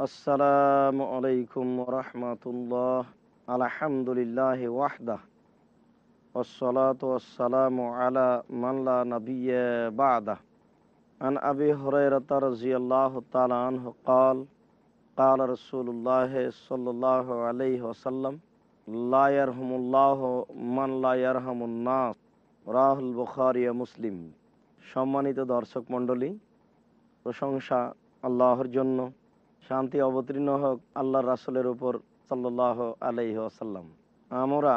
আসসালামু আলাইকুম রহমতুল্লাহ। আলহামদুলিল্লাহ ওয়াহদাহ ওয়াসসালাতু ওয়াসসালামু আলা মান লা নাবিয়্যা বা'দাহ। আন আবি হুরায়রাতা রাযিয়াল্লাহু তাআলা আনহু قال قال رسول الله صلى الله عليه وسلم لا يرحم الله من لا يرحم الناس রাহুল বুখারী ও মুসলিম। সম্মানিত দর্শক মণ্ডলী, প্রশংসা আল্লাহর জন্য, শান্তি অবতীর্ণ হোক আল্লাহর রাসূলের উপর সাল্লাল্লাহু আলাইহি ওয়াসাল্লাম। আমরা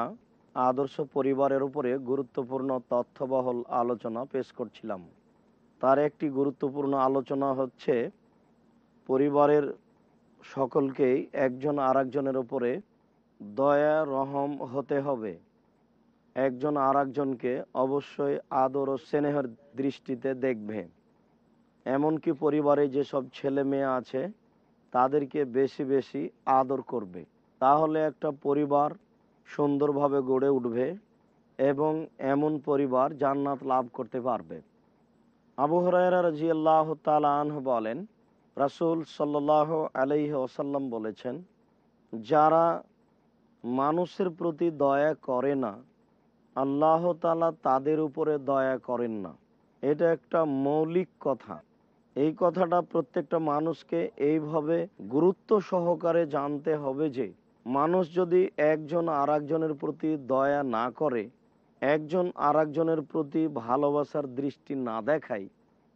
আদর্শ পরিবারের উপরে গুরুত্বপূর্ণ তথ্যবহুল আলোচনা পেশ করছিলাম। তার একটি গুরুত্বপূর্ণ আলোচনা হচ্ছে পরিবারের সকলকেই একজন আরেকজনের উপরে দয়া রহম হতে হবে। একজন আরেকজনকে অবশ্যই আদর ও স্নেহের দৃষ্টিতে দেখবে। এমনকি পরিবারে যেসব ছেলে মেয়ে আছে তাদেরকে বেশি বেশি আদর করবে। তাহলে একটা পরিবার সুন্দরভাবে গড়ে উঠবে এবং এমন পরিবার জান্নাত লাভ করতে পারবে। আবু হুরায়রা রাদিয়াল্লাহু তাআলা আনহু বলেন, রাসূল সাল্লাল্লাহু আলাইহি ওয়াসাল্লাম বলেছেন, যারা মানুষের প্রতি দয়া করে না, আল্লাহ তাআলা তাদের উপরে দয়া করেন না। এটা একটা মৌলিক কথা। এই কথাটা প্রত্যেকটা মানুষকে এইভাবে গুরুত্ব সহকারে জানতে হবে যে মানুষ যদি একজন আরেকজনের প্রতি দয়া না করে, একজন আরেকজনের প্রতি ভালোবাসার দৃষ্টি না দেখায়,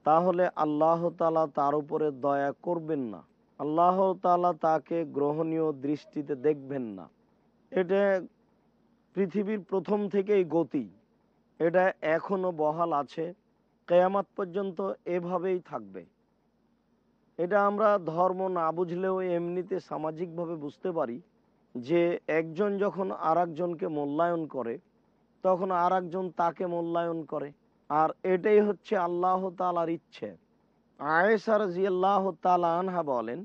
তাহলে আল্লাহ তাআলা তার উপরে দয়া করবেন না। আল্লাহ তাআলা তাকে গ্রহণীয় দৃষ্টিতে দেখবেন না। এটা পৃথিবীর প্রথম থেকেই গতি, এটা এখনো বহাল আছে, কিয়ামত পর্যন্ত এভাবেই থাকবে। এটা আমরা ধর্ম না বুঝলেও এমনিতে সামাজিকভাবে বুঝতে পারি যে একজন যখন আরেকজনকে মূল্যায়ন করে তখন আরেকজন তাকে মূল্যায়ন করে, আর এটাই হচ্ছে আল্লাহ তাআলার ইচ্ছে। আয়েশা রাদিয়াল্লাহু তাআলা আনহা বলেন,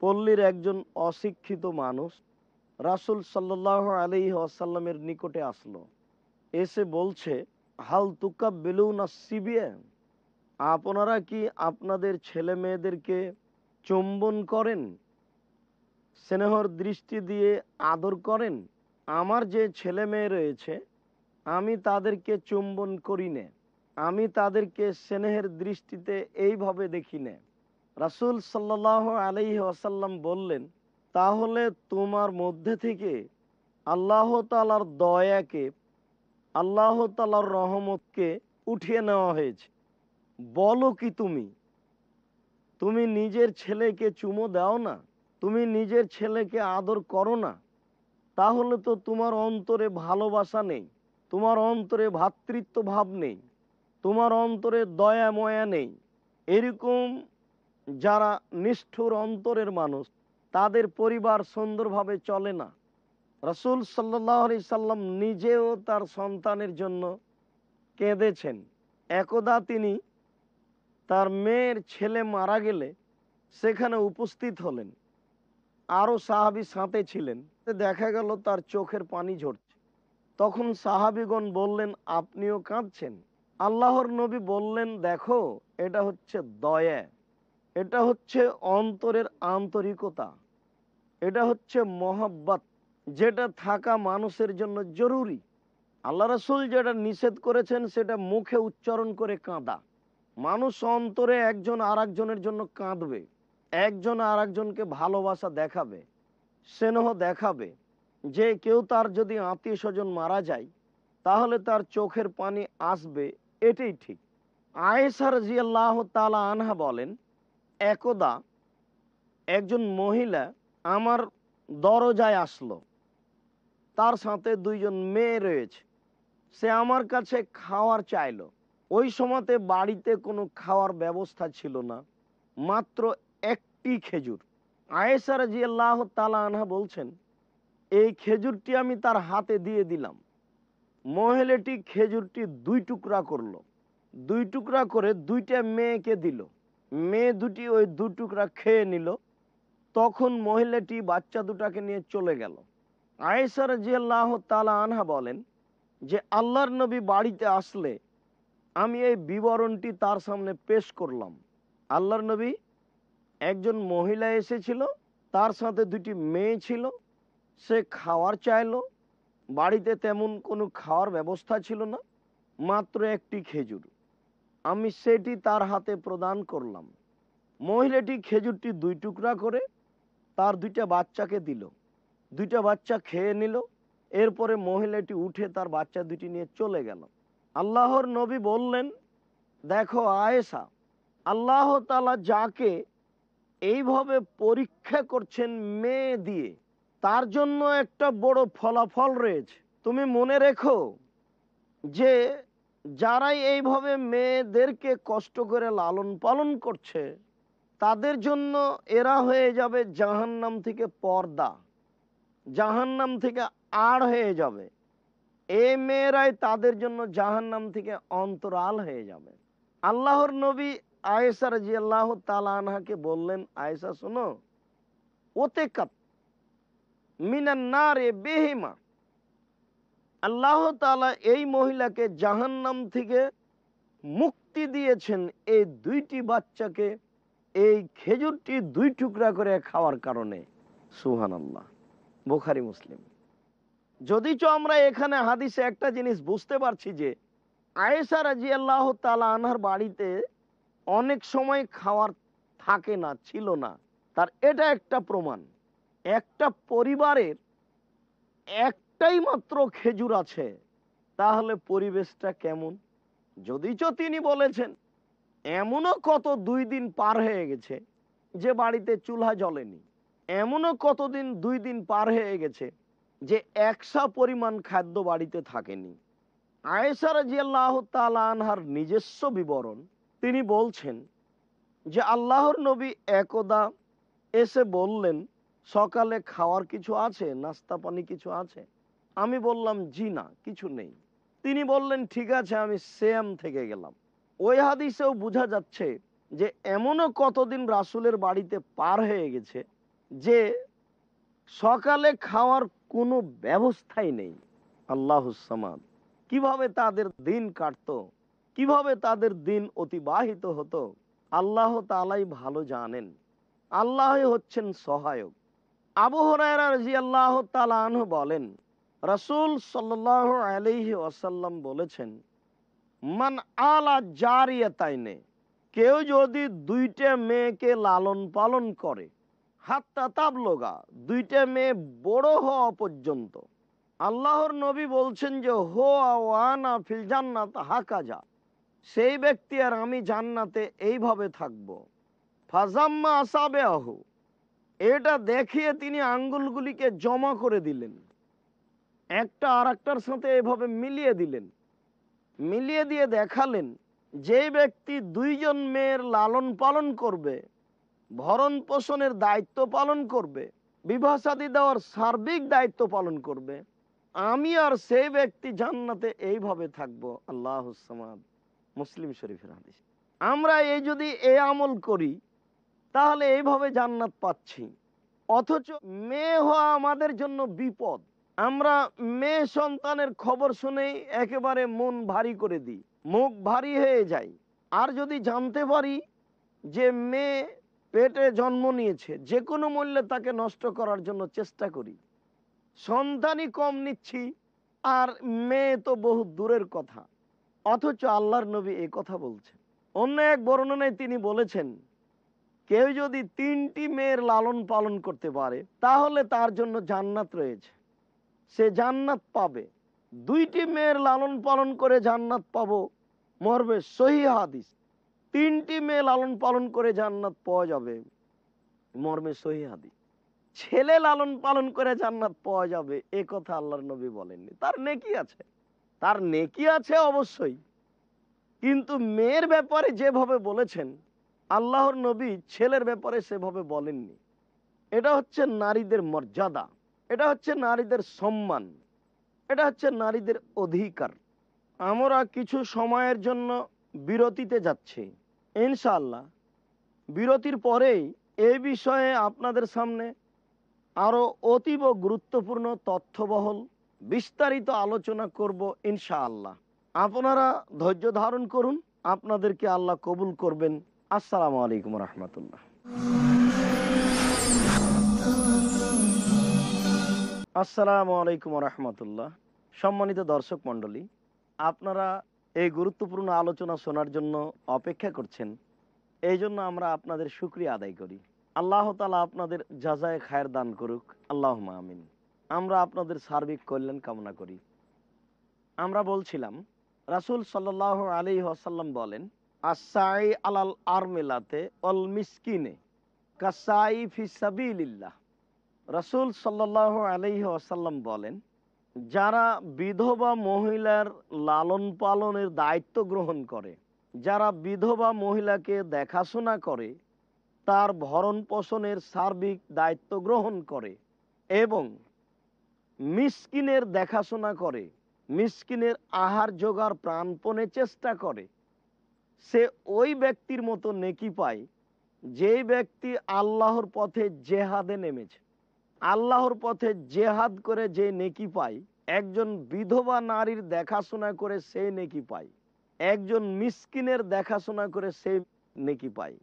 পল্লীর একজন অশিক্ষিত মানুষ রাসূল সাল্লাল্লাহু আলাইহি ওয়াসাল্লামের নিকটে আসলো। এসে বলছে, হাল তুকাব্বিলুনা সিবিয়ান, আপনারা কি আপনাদের ছেলে মেয়েদেরকে চুম্বন করেন, স্নেহর দৃষ্টি দিয়ে আদর করেন? আমার যে ছেলে মেয়ে রয়েছে আমি তাদেরকে চুম্বন করি না, আমি তাদেরকে স্নেহের দৃষ্টিতে এইভাবে দেখি না। রাসূল সাল্লাল্লাহু আলাইহি ওয়াসাল্লাম বললেন, তাহলে তোমার মধ্যে থেকে আল্লাহ তাআলার দয়াকে, আল্লাহ তাআলার রহমতকে উঠিয়ে নেওয়া হয়েছে। বলো কি তুমি তুমি নিজের ছেলেকে চুমো দাও না, তুমি নিজের ছেলেকে আদর করো না, তাহলে তো তোমার অন্তরে ভালোবাসা নেই, তোমার অন্তরে ভ্রাতৃত্ব ভাব নেই, তোমার অন্তরে দয়া ময়া নেই। এরকম যারা নিষ্ঠুর অন্তরের মানুষ, তাদের পরিবার সুন্দরভাবে চলে না। রাসূল সাল্লাল্লাহু আলাইহি সাল্লাম নিজেও তার সন্তানের জন্য কেঁদেছেন। একদা তিনি তার মেয়ের ছেলে মারা গেলে সেখানে উপস্থিত হলেন, আরো সাহাবী সাথে ছিলেন। দেখা গেল তার চোখের পানি ঝরছে। তখন সাহাবীগণ বললেন, আপনিও কাঁদছেন? আল্লাহর নবী বললেন, দেখো, এটা হচ্ছে দয়া, এটা হচ্ছে অন্তরের আন্তরিকতা, এটা হচ্ছে মহব্বত, যেটা থাকা মানুষের জন্য জরুরি। আল্লাহ রাসূল যেটা নিষেধ করেছেন সেটা মুখে উচ্চারণ করে কাঁদা। মানুষ অন্তরে একজন আরেকজনের জন্য কাঁদবে, একজন আরেকজনকে ভালোবাসা দেখাবে, স্নেহ দেখাবে। যে কেউ তার যদি আত্মীয় স্বজন মারা যায় তাহলে তার চোখের পানি আসবে, এটাই ঠিক। আয়েশা রাদিয়াল্লাহু তাআলা আনহা বলেন, একদা একজন মহিলা আমার দরজায় আসলো, তার সাথে দুইজন মেয়ে রয়েছে। সে আমার কাছে খাওয়ার চাইলো। ওই সময়তে বাড়িতে কোনো খাওয়ার ব্যবস্থা ছিল না, মাত্র একটি খেজুর। আয়েশা রাদিয়াল্লাহু তাআলা আনহা বলছেন, এই খেজুরটি আমি তার হাতে দিয়ে দিলাম। মহিলাটি খেজুরটি দুই টুকরা করলো, দুই টুকরা করে দুইটা মেয়েকে দিল। মেয়ে দুটি ওই দু টুকরা খেয়ে নিল। তখন মহিলাটি বাচ্চা দুটাকে নিয়ে চলে গেল। আয়েশা রাদিয়াল্লাহু তাআলা আনহা বলেন যে আল্লাহর নবী বাড়িতে আসলে আমি এই বিবরণটি তার সামনে পেশ করলাম। আল্লাহর নবী, একজন মহিলা এসেছিল, তার সাথে দুটি মেয়ে ছিল। সে খাওয়ার চাইলো, বাড়িতে তেমন কোনো খাওয়ার ব্যবস্থা ছিল না, মাত্র একটি খেজুর। আমি সেটি তার হাতে প্রদান করলাম। মহিলাটি খেজুরটি 2 টুকরা করে তার 2টা বাচ্চাকে দিল। 2টা বাচ্চা খেয়ে নিল। এরপরে মহিলাটি উঠে তার বাচ্চা দুটি নিয়ে চলে গেল। আল্লাহর নবী বললেন, দেখো আয়েশা, আল্লাহ তাআলা যাকে এইভাবে পরীক্ষা করছেন মেয়ে দিয়ে, তার জন্য একটা বড় ফলাফল রয়েছে। তুমি মনে রেখো যে যারাই এইভাবে মেয়েদেরকে কষ্ট করে লালন পালন করছে, তাদের জন্য এরা হয়ে যাবে জাহান্নাম থেকে পর্দা, জাহান্নাম থেকে আড় হয়ে যাবে। এই মেয়েরাই তাদের জন্য জাহান্নাম থেকে অন্তরাল হয়ে যাবে। আল্লাহর নবী আয়েশা রাদিয়াল্লাহু তাআলা আনহাকে বললেন, আয়েশা শোনো, ওতেকাত মিনান নারে বিহিমা, আল্লাহ তাআলা এই মহিলাকে জাহান্নাম থেকে মুক্তি দিয়েছেন এই 2টি বাচ্চাকে এই খেজুরটি 2 টুকরা করে খাওয়ার কারণে। সুবহানাল্লাহ। বুখারী মুসলিম। যদিচ আমরা এখানে হাদিসে একটা জিনিস বুঝতে পারছি যে আয়েশা রাদিয়াল্লাহু তাআলা আনহার বাড়িতে অনেক সময় খাওয়ার থাকে না, ছিল না, তার এটা একটা প্রমাণ। একটা পরিবারের একটাই মাত্র খেজুর আছে, তাহলে পরিবেশটা কেমন? যদিচ তিনি বলেছেন এমনও কত 2 দিন পার হয়ে গেছে যে বাড়িতে চুলা জ্বলেনি, এমনও কতদিন 2 দিন পার হয়ে গেছে যে 100 পরিমাণ খাদ্য বাড়িতে থাকেনি। আয়েশা রাদিয়াল্লাহু তাআলা আনহার নিজস্ব বিবরণ, তিনি বলছেন যে আল্লাহর নবী একদা এসে বললেন, সকালে খাওয়ার কিছু আছে, নাস্তা পানি কিছু আছে? আমি বললাম, জি না, কিছু নেই। তিনি বললেন, ঠিক আছে, আমি সিয়াম থেকে গেলাম। ওই হাদিসেও বোঝা যাচ্ছে যে এমনও কতদিন রাসূলের বাড়িতে পার হয়ে গেছে যে সকালে খাওয়ার কোনো ব্যবস্থাই নেই। আল্লাহুস সামাদ। কিভাবে তাদের দিন কাটতো, কিভাবে তাদের দিন অতিবাহিত হতো, আল্লাহ তাআলাই ভালো জানেন। আল্লাহই হচ্ছেন সহায়ক। আবু হুরায়রা রাদিয়াল্লাহু তাআলা আনহু বলেন, রাসূল সাল্লাল্লাহু আলাইহি ওয়াসাল্লাম বলেছেন, মান আলা জারিয়াতাইনে, কেউ যদি 2টা মেয়েকে লালন পালন করে, হাত্তা তাবলগা, 2টা মেয়ে বড় হওয়া পর্যন্ত, আল্লাহর নবী বলছেন যে হো ওয়ানা ফিল জান্নাত হাকাজা, সেই ব্যক্তি আর আমি জান্নাতে এইভাবে থাকবো। ফাজাম্মা আসাবেহু, এটা দেখিয়ে তিনি আঙ্গুলগুলিকে জমা করে দিলেন, একটা আরেকটার সাথে এভাবে মিলিয়ে দিলেন, মিলিয়ে দিয়ে দেখালেন যে ব্যক্তি 2 জন মেয়ের লালন পালন করবে, ভরণ পোষণের দায়িত্ব পালন করবে, বিবাহ শাদী দেওয়ার সার্বিক দায়িত্ব পালন করবে, আমি আর সেই ব্যক্তি জান্নাতে এইভাবে থাকবো। আল্লাহুস সামাদ। মুসলিম শরীফের হাদিস। আমরা এই যদি এই আমল করি তাহলে এইভাবে জান্নাত পাচ্ছি। অথচ মেয়ে হওয়া আমাদের জন্য বিপদ। আমরা মেয়ে সন্তানের খবর শুনেই একেবারে মন ভারী করে দিই, মুখ ভারী হয়ে যায়। আর যদি জানতে পারি যে মেয়ে পেটে জন্ম নিয়েছে, যে কোনো মূল্যে তাকে নষ্ট করার জন্য চেষ্টা করি। সন্তানই কম নিচ্ছি আর মেয়ে তো বহু দূরের কথা। অথচ আল্লাহর নবী এই কথা বলছেন। অন্য এক বর্ণনায় তিনি বলেছেন, কেউ যদি 3টি মেয়ের লালন পালন করতে পারে তাহলে তার জন্য জান্নাত রয়েছে, সে জান্নাত পাবে। 2টি মেয়ের লালন পালন করে জান্নাত পাবো, মর্মে সহিহ হাদিস। 3টি মেয়ে লালন পালন করে জান্নাত পাওয়া যাবে, মর্মে সহিহ হাদিস। ছেলে লালন পালন করে জান্নাত পাওয়া যাবে এ কথা আল্লাহর নবী বলেননি। তার নেকি আছে, তার নেকি আছে অবশ্যই, কিন্তু মেয়ের ব্যাপারে যেভাবে বলেছেন আল্লাহর নবী ছেলের ব্যাপারে সেভাবে বলেননি। এটা হচ্ছে নারীদের মর্যাদা, এটা হচ্ছে নারীদের সম্মান, এটা হচ্ছে নারীদের অধিকার। আমরা কিছু সময়ের জন্য বিরতিতে যাচ্ছি, ইনশাআল্লাহ বিরতির পরেই এই বিষয়ে আপনাদের সামনে আরো অতীব গুরুত্বপূর্ণ তথ্যবহল বিস্তারিত আলোচনা করব ইনশাআল্লাহ। আপনারা ধৈর্য ধারণ করুন, আপনাদেরকে আল্লাহ কবুল করবেন। আসসালামু আলাইকুম রহমতুল্লাহ। আসসালামু আলাইকুম রহমতুল্লাহ। সম্মানিত দর্শক মণ্ডলী, আপনারা এই গুরুত্বপূর্ণ আলোচনা শোনার জন্য অপেক্ষা করছেন, এই জন্য আমরা আপনাদের শুকরিয়া আদায় করি। আল্লাহ তাআলা আপনাদের জাযায়ে খায়ের দান করুক, আল্লাহুম্মা আমিন। আমরা আপনাদের সার্বিক কল্যাণ কামনা করি। আমরা বলছিলাম, রাসূল সাল্লাল্লাহু আলাইহি ওয়াসাল্লাম বলেন, আস-সাই আলাল আরমিলাতে ওয়াল মিসকিনে কাসাই ফি সাবিলিল্লাহ। রাসূল সাল্লাল্লাহু আলাইহি ওয়াসাল্লাম বলেন, যারা বিধবা মহিলার লালন পালনের দায়িত্ব গ্রহণ করে, যারা বিধবা মহিলাকে দেখাশোনা করে, তার ভরণ পোষণের সার্বিক দায়িত্ব গ্রহণ করে এবং মিসকিনের দেখাশোনা করে, মিসকিনের আহার জোগাড় প্রাণপণে চেষ্টা করে, সে ওই ব্যক্তির মতো নেকি পায় যেই ব্যক্তি আল্লাহর পথে জেহাদে নেমেছে। আল্লাহর পথে জেহাদ করে যে নেকি পায়, একজন বিধবা নারীর দেখাশোনা করে সে নেকি পায়, একজন মিসকিনের দেখাশোনা করে সে নেকি পায়।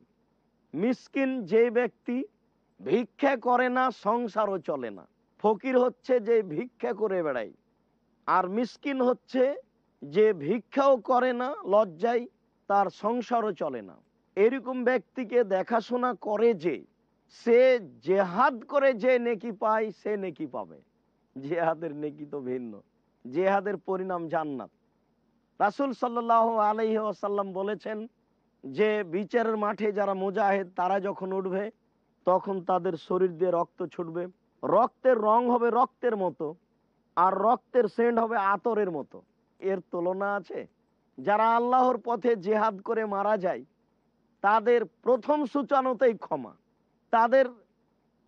মিসকিন যে ব্যক্তি ভিক্ষা করে না, সংসারও চলে না। ফকির হচ্ছে যে ভিক্ষা করে বেড়ায়, আর মিসকিন হচ্ছে যে ভিক্ষাও করে না, লজ্জায় তার সংসারও চলে না। এরকম ব্যক্তিকে দেখাশোনা করে যে, সে জেহাদ করে যে নেকি পায়, সে নেকি পাবে। জেহাদের নেকি তো ভিন্ন, জেহাদের পরিণাম জান্নাত। রাসূল সাল্লাল্লাহু আলাইহি ওয়াসাল্লাম বলেছেন যে, বিচারের মাঠে যারা মুজাহিদ তারা যখন উঠবে, তখন তাদের শরীর দিয়ে রক্ত ছুটবে, রক্তের রং হবে রক্তের মতো, আর রক্তের সেন্ট হবে আতরের মতো। এর তুলনা আছে? যারা আল্লাহর পথে জেহাদ করে মারা যায়, তাদের প্রথম সূচনাতেই ক্ষমা, তাদের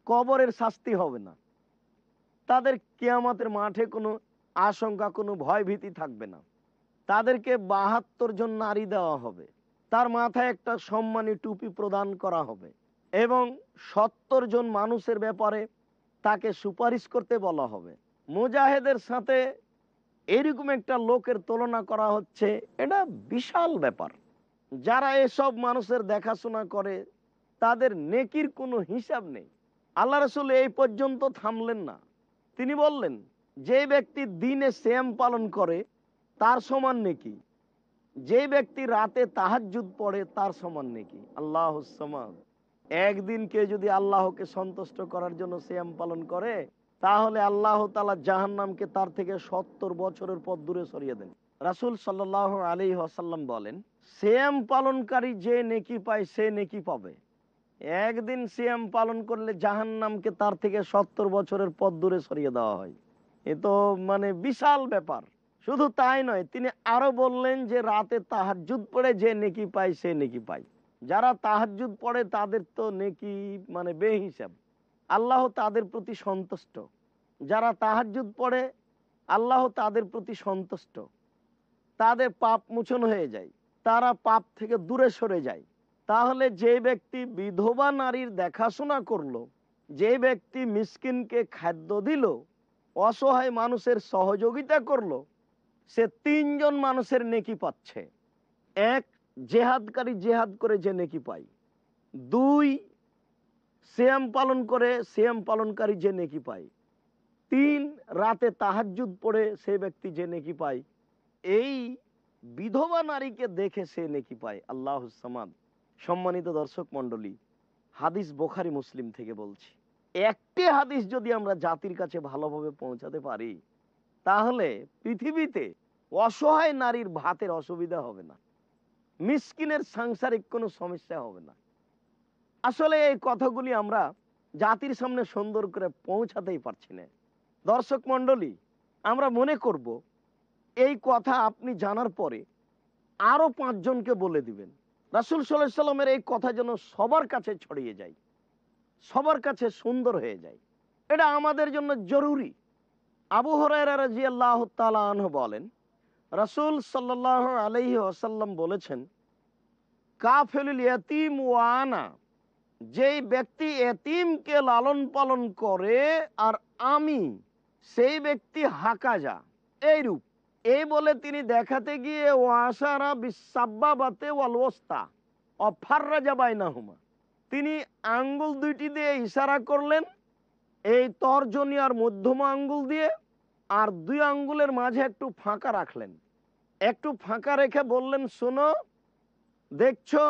কবরের শাস্তি হবে না, তাদের কিয়ামতের মাঠে কোনো আশঙ্কা, কোনো ভয় ভীতি থাকবে না। তাদেরকে ৭২ জন নারী দেওয়া হবে, তার মাথায় একটা সম্মানী টুপি প্রদান করা হবে এবং ৭০ জন মানুষের ব্যাপারে তাকে সুপারিশ করতে বলা হবে। মুজাহিদের সাথে এরকম একটা লোকের তুলনা করা হচ্ছে, এটা বিশাল ব্যাপার। যারা এসব মানুষের দেখাশোনা করে, তাদের নেকির কোনো হিসাব নেই। আল্লাহ রাসূল এই পর্যন্ত থামলেন না, তিনি বললেন, যে ব্যক্তি দিনে সিয়াম পালন করে তার সমান নেকি, যে ব্যক্তি রাতে তাহাজ্জুদ পড়ে তার সমান নেকি। আল্লাহুস সামাদ। একদিন কে যদি আল্লাহকে সন্তুষ্ট করার জন্য সিয়াম পালন করে, তাহলে আল্লাহ তাআলা জাহান্নামকে তার থেকে ৭০ বছরের পথ দূরে সরিয়ে দেন। রাসূল সাল্লাল্লাহু আলাইহি ওয়াসাল্লাম বলেন, সিয়াম পালনকারী যে নেকি পায় সে নেকি পাবে। একদিন সিয়াম পালন করলে জাহান্নামকে তার থেকে ৭০ বছরের পথ দূরে সরিয়ে দেওয়া হয়। এ তো মানে বিশাল ব্যাপার। শুধু তাই নয়, তিনি আরো বললেন যে রাতে তাহাজ্জুদ পড়ে যে নেকি পায় সে নেকি পায়। যারা তাহাজ্জুদ পড়ে তাদের তো নেকি মানে বেহিসাব, আল্লাহ তাদের প্রতি সন্তুষ্ট। যারা তাহাজ্জুদ পড়ে, আল্লাহ তাদের প্রতি সন্তুষ্ট, তাদের পাপ মোচন হয়ে যায়, তারা পাপ থেকে দূরে সরে যায়। তাহলে যে ব্যক্তি বিধবা নারীর দেখাশোনা করলো, যে ব্যক্তি মিসকিনকে খাদ্য দিল, অসহায় মানুষের সহযোগিতা করলো, সে ৩ জন মানুষের নেকি পাচ্ছে। এক, জেহাদকারী জেহাদ করে যে নেকি পায়। ২, সিয়াম পালন করে সিয়াম পালনকারী যে নেকি পায়। ৩, রাতে তাহাজ্জুদ পড়ে সে ব্যক্তি যে নেকি পায়। এই বিধবা নারীকে দেখে সে নেকি পায়। আল্লাহুস সামাদ। সম্মানিত দর্শক মণ্ডলী, হাদিস বুখারী মুসলিম থেকে বলছি। একটি হাদিস যদি আমরা জাতির কাছে ভালোভাবে পৌঁছাতে পারি, তাহলে পৃথিবীতে অসহায় নারীর ভাতের অসুবিধা হবে না, মিসকিনের সাংসারিক কোনো সমস্যা হবে না। আসলে এই কথাগুলি আমরা জাতির সামনে সুন্দর করে পৌঁছাতেই পারছি না। দর্শক মণ্ডলী, আমরা মনে করব এই কথা আপনি জানার পরে আরো ৫ জনকে বলে দিবেন। রাসূল সাল্লাল্লাহু আলাইহি সাল্লামের এই কথা যেন সবার কাছে ছড়িয়ে যায়, সবার কাছে সুন্দর হয়ে যায়। এটা আমাদের জন্য জরুরি। আবু হুরায়রা রাদিয়াল্লাহু তাআলা আনহু বলেন, রাসূল সাল্লাল্লাহু আলাইহি ওয়াসাল্লাম বলেছেন, কাফিলুল ইয়াতীম ওয়া আনা, যেই ব্যক্তি এতিমকে লালন পালন করে আর আমি, সেই ব্যক্তি হাকাজা, এইরূপ। এই বলে তিনি দেখাতে গিয়ে ওয়াসারা বিসাব্বাবাতে ওয়াল ওয়াসতা অফাররাজা বাইনাহুমা, তিনি আঙ্গুল দুইটি দিয়ে ইশারা করলেন এই তর্জনী আর মধ্যমা আঙ্গুল দিয়ে আর 2 আঙ্গুলের মাঝে একটু ফাঁকা রাখলেন। একটু ফাঁকা রেখে বললেন, শোনো, দেখছো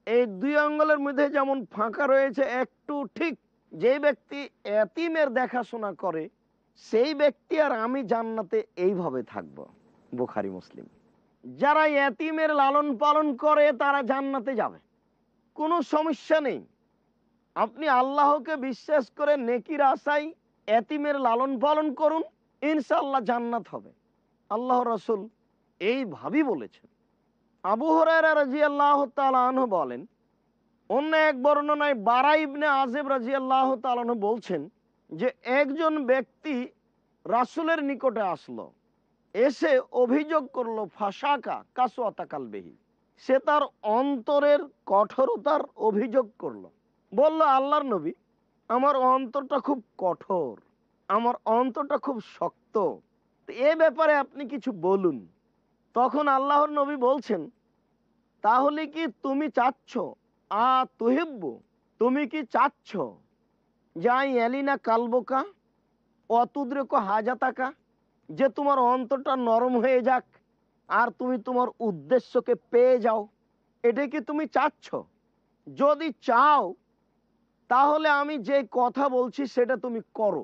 এই 2 আঙ্গুলের মধ্যে যেমন ফাঁকা রয়েছে, একটু ঠিক যে ব্যক্তি এতিমের দেখাশোনা করে সেই ব্যক্তি আর আমি জান্নাতে এইভাবে থাকব। বুখারী মুসলিম। যারা এতিমের লালন পালন করে তারা জান্নাতে যাবে, কোনো সমস্যা নেই। আপনি আল্লাহকে বিশ্বাস করে নেকির আশায় এতিমের লালন পালন করুন, ইনশাআল্লাহ জান্নাত হবে। আল্লাহ রাসূল এইভাবেই বলেছেন। আবু হুরায়রা রাদিয়াল্লাহু তাআলা আনহু বলেন, অন্য এক বর্ণনায় বারা ইবনে আযিব রাদিয়াল্লাহু তাআলা আনহু বলছেন যে একজন ব্যক্তি রাসূলের নিকটে আসলো, এসে অভিযোগ করলো, ফাসাকা কাসওয়াতা কালবিহি, সে তার অন্তরের কঠোরতার অভিযোগ করলো। বলল, আল্লাহর নবী, আমার অন্তরটা খুব কঠোর, আমার অন্তরটা খুব শক্ত, এ ব্যাপারে আপনি কিছু বলুন। তখন আল্লাহর নবী বলছেন, তাহলে কি তুমি চাচ্ছ, তুহিব্বু, তুমি কি চাচ্ছ যাই এলিনা কালবোকা অতুদ্রেক হাজাতাকা, যে তোমার অন্তরটা নরম হয়ে যাক আর তুমি তোমার উদ্দেশ্যকে পেয়ে যাও, এটা কি তুমি চাচ্ছ? যদি চাও তাহলে আমি যে কথা বলছি সেটা তুমি করো।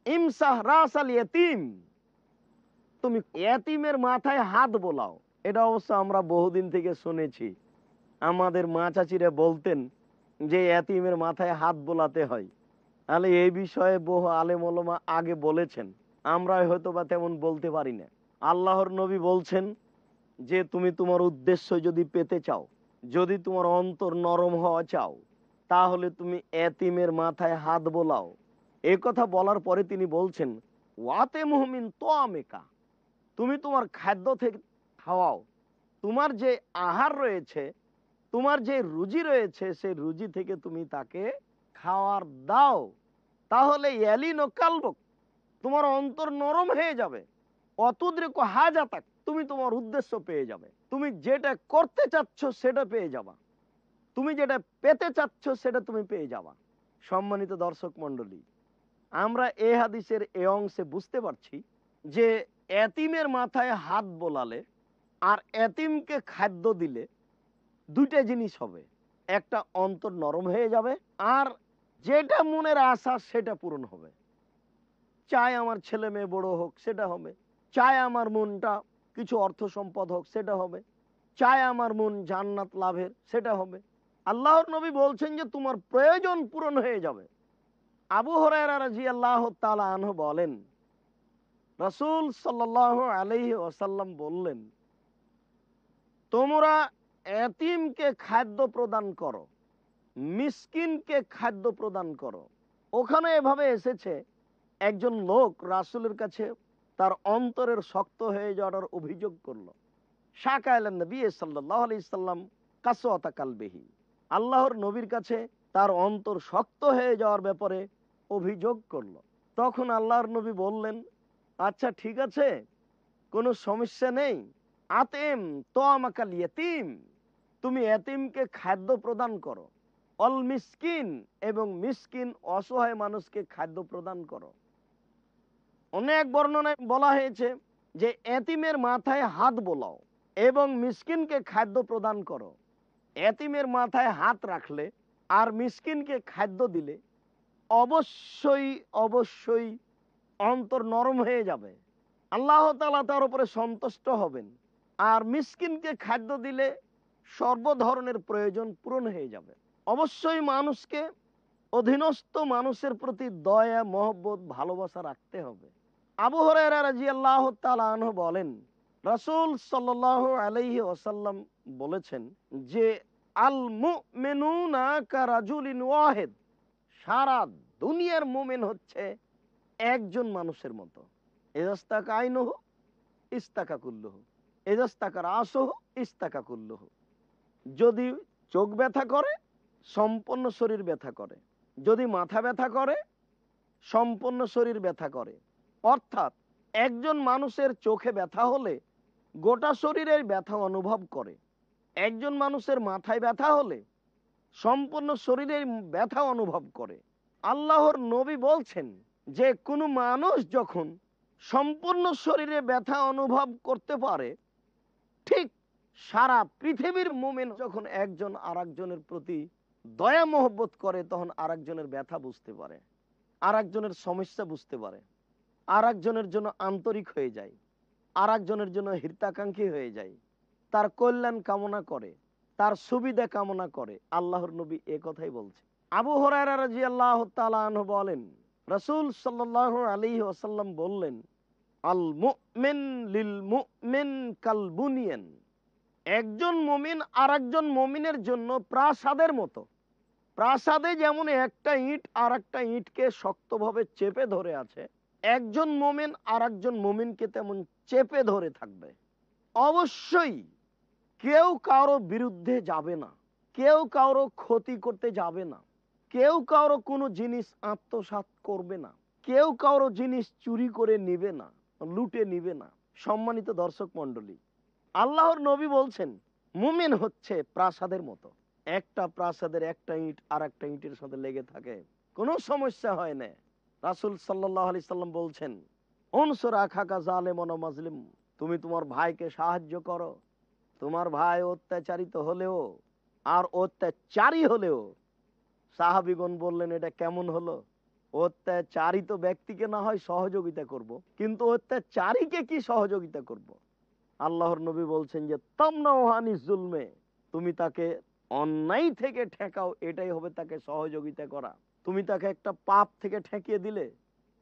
ইমসাহ রাস আল ইয়তিম, তুমি এতিমের মাথায় হাত বোলাও। এটা অবশ্য আমরা বহুদিন থেকে শুনেছি, আমাদের মা চাচিরা বলতেন যে এতিমের মাথায় হাত বোলাতে হয়। তাহলে এই বিষয়ে বহু আলেম ওলামা আগে বলেছেন, আমরা হয়তো বা তেমন বলতে পারি না। আল্লাহর নবী বলছেন যে তুমি তোমার উদ্দেশ্য যদি পেতে চাও, যদি তোমার অন্তর নরম হওয়া চাও, তাহলে তুমি এতিমের মাথায় হাত বোলাও। এ কথা বলার পরে তিনি বলছেন, ওয়াতে মুহমিন তো আমেকা, তুমি তোমার খাদ্য থেকে খাওয়াও, তোমার যে আহার রয়েছে, তোমার যে রুজি রয়েছে, সেই রুজি থেকে তুমি তাকে খাওয়ার দাও। তাহলে এলিনো কালবক, তোমার অন্তর নরম হয়ে যাবে। অতুদ্রেক হাজাতাক, তুমি তোমার উদ্দেশ্য পেয়ে যাবে। তুমি যেটা করতে চাচ্ছ সেটা পেয়ে যাবা, তুমি যেটা পেতে চাচ্ছ সেটা তুমি পেয়ে যাবা। সম্মানিত দর্শক মণ্ডলী, আমরা এ হাদিসের এ অংশে বুঝতে পারছি যে এতিমের মাথায় হাত বোলালে আর এতিমকে খাদ্য দিলে দুইটা জিনিস হবে। একটা, অন্তর নরম হয়ে যাবে, আর যেটা মনের আশা সেটা পূরণ হবে। চাই আমার ছেলে মেয়ে বড় হোক, সেটা হবে। চাই আমার মনটা কিছু অর্থ সম্পদ হোক, সেটা হবে। চাই আমার মন জান্নাত লাভের, সেটা হবে। আল্লাহর নবী বলছেন যে তোমার প্রয়োজন পূরণ হয়ে যাবে। আবু হুরায়রা রাদিয়াল্লাহু তাআলা আনহু বলেন, রাসূল সাল্লাল্লাহু আলাইহি ওয়াসাল্লাম বললেন, তোমরা এতিমকে খাদ্য প্রদান করো, মিসকিনকে খাদ্য প্রদান করো। ওখানে এভাবে এসেছে, একজন লোক রাসূলের কাছে তার অন্তরের শক্ত হয়ে যাওয়ার অভিযোগ করলো। শাকা আলান নবী সাল্লাল্লাহু আলাইহি সাল্লাম কাসওয়াতা কালবিহি, আল্লাহর নবীর কাছে তার অন্তর শক্ত হয়ে যাওয়ার ব্যাপারে অভিযোগ করলো। তখন আল্লাহর নবী বললেন, আচ্ছা ঠিক আছে, কোনো সমস্যা নেই। আতেম তো আমাকাল ইয়তিম, তুমি এতিমকে খাদ্য প্রদান করো। অল মিসকিন, এবং মিসকিন অসহায় মানুষকে খাদ্য প্রদান করো। অনেক বর্ণনায় বলা হয়েছে যে এতিমের মাথায় হাত বোলাও এবং মিসকিনকে খাদ্য প্রদান করো। এতিমের মাথায় হাত রাখলে আর মিসকিনকে খাদ্য দিলে অবশ্যই অবশ্যই অন্তর নরম হয়ে যাবে, আল্লাহ তাআলা তার উপরে সন্তুষ্ট হবেন। আর মিসকিনকে খাদ্য দিলে সর্ব ধরনের প্রয়োজন পূরণ হয়ে যাবে। অবশ্যই মানুষকে, অধীনস্থ মানুষের প্রতি দয়া, মহব্বত, ভালোবাসা রাখতে হবে। আবু হুরায়রা রাদিয়াল্লাহু তাআলা আনহু বলেন, রাসূল সাল্লাল্লাহু আলাইহি ওয়াসাল্লাম বলেছেন যে আল মুমিনুনা কারাজুলিন ওয়াহিদ, সারা দুনিয়ার মুমিন হচ্ছে একজন মানুষের মতো। ইজাস্তাকা আইনুহু ইস্তাকা কুল্লুহু, ইজাস্তাকা রাসুহু ইস্তাকা কুল্লুহু। যদি চোখ ব্যথা করে, সম্পূর্ণ শরীর ব্যথা করে। যদি মাথা ব্যথা করে, সম্পূর্ণ শরীর ব্যথা করে। অর্থাৎ একজন মানুষের চোখে ব্যথা হলে গোটা শরীরের ব্যথা অনুভব করে। একজন মানুষের মাথায় ব্যথা হলে সম্পূর্ণ শরীরের ব্যথা অনুভব করে। আল্লাহর নবী বলছেন যে কোনো মানুষ যখন সম্পূর্ণ শরীরে ব্যথা অনুভব করতে পারে, ঠিক সারা পৃথিবীর মুমিন যখন একজন আরেকজনের প্রতি দয়া মহব্বত করে, তখন আরেকজনের ব্যথা বুঝতে পারে, আরেকজনের সমস্যা বুঝতে পারে, আরেকজনের জন্য আন্তরিক হয়ে যায়, আরেকজনের জন্য হিতাকাঙ্ক্ষী হয়ে যায়, তার কল্যাণ কামনা করে, তার সুবিধা কামনা করে। আল্লাহর নবী এ কথাই বলছে। আবু হুরায়রা রাদিয়াল্লাহু তাআলা আনহু বলেন, রাসূল সাল্লাল্লাহু আলাইহি ওয়াসাল্লাম বললেন, আল মুমিন লিল মুমিন কাল বুনিয়ান, একজন মুমিন আরেকজন মুমিনের জন্য প্রাসাদের মতো। প্রাসাদে যেমন একটা ইট আরেকটা ইটকে শক্তভাবে চেপে ধরে আছে, একজন মুমিন আরেকজন মুমিনকে তেমন চেপে ধরে থাকবে। অবশ্যই কেউ কারো বিরুদ্ধে যাবে না, কেউ কারো ক্ষতি করতে যাবে না, কেউ কারো কোনো জিনিস আত্মসাৎ করবে না, কেউ কারো জিনিস চুরি করে নিবে না, লুটে নিবে না। সম্মানিত দর্শক মণ্ডলী, আল্লাহর নবী বলছেন মুমিন হচ্ছে প্রাসাদের মতো। একটা প্রাসাদের একটা ইট আর একটা ইটের সাথে লেগে থাকে, কোনো সমস্যা হয় না। রাসূল সাল্লাল্লাহু আলাইহি সাল্লাম বলছেন, উনসুর আখাকা জালেমান ওয়া মাজলুম, তুমি তোমার ভাইকে সাহায্য করো। তোমার ভাই অত্যাচারিত হলেও আর অত্যাচারী হলেও, সাহাবীগণ বললেন এটা কেমন হলো? অত্যাচারিত ব্যক্তিকে না হয় সহযোগিতা করব, কিন্তু অত্যাচারীকে কি সহযোগিতা করব? আল্লাহর নবী বলছেন যে তামনাউহানি জুলমে, তুমি তাকে অন্যায় থেকে ঠেকাও, এটাই হবে তাকে সহযোগিতা করা। তুমি তাকে একটা পাপ থেকে ঠেকিয়ে দিলে,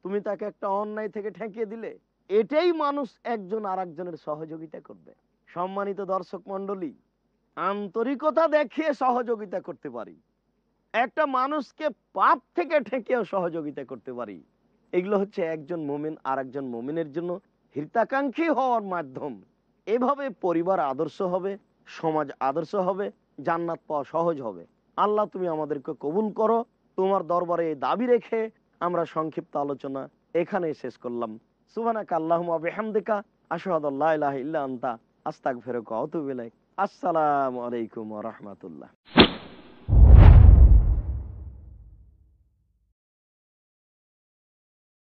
তুমি তাকে একটা অন্যায় থেকে ঠেকিয়ে দিলে, এটাই মানুষ একজন আরেকজনের সহযোগিতা করবে। সম্মানিত দর্শক মণ্ডলী, আন্তরিকতা দেখিয়ে সহযোগিতা করতে পারি, একটা মানুষকে পাপ থেকে ঠেকিয়েও সহযোগিতা করতে পারি। এগুলো হচ্ছে একজন মুমিন আর একজন মুমিনের জন্য হিতাকাঙ্ক্ষী হওয়ার মাধ্যম। এভাবে পরিবার আদর্শ হবে, সমাজ আদর্শ হবে, জান্নাত পাওয়া সহজ হবে। আল্লাহ তুমি আমাদেরকে কবুল করো। তোমার দরবারে এই দাবি রেখে আমরা সংক্ষিপ্ত আলোচনা এখানে শেষ করলাম। সুবহানাকা আল্লাহুম্মা ওয়া বিহামদিকা, আশহাদু আল্লা ইলাহা ইল্লা আনতা, আস্তাগফিরুকা ওয়া আতুবু ইলাইক। আসসালামু আলাইকুম ওয়া রাহমাতুল্লাহ।